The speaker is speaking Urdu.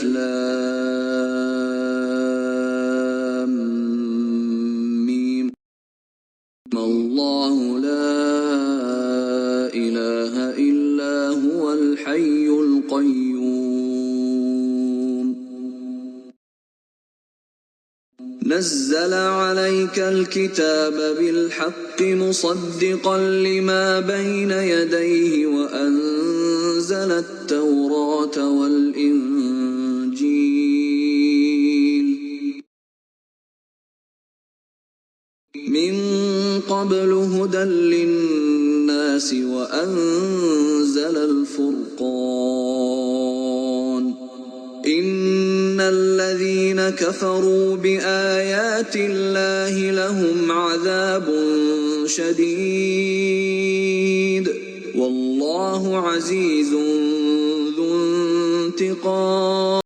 لام الله لا إله إلا هو الحي القيوم نزل عليك الكتاب بالحق مصدقا لما بين يديه وأنزل التوراة والإنجيل من قبل هدى للناس وأنزل الفرقان إن الذين كفروا بآيات الله لهم عذاب شديد والله عزيز ذو انتقام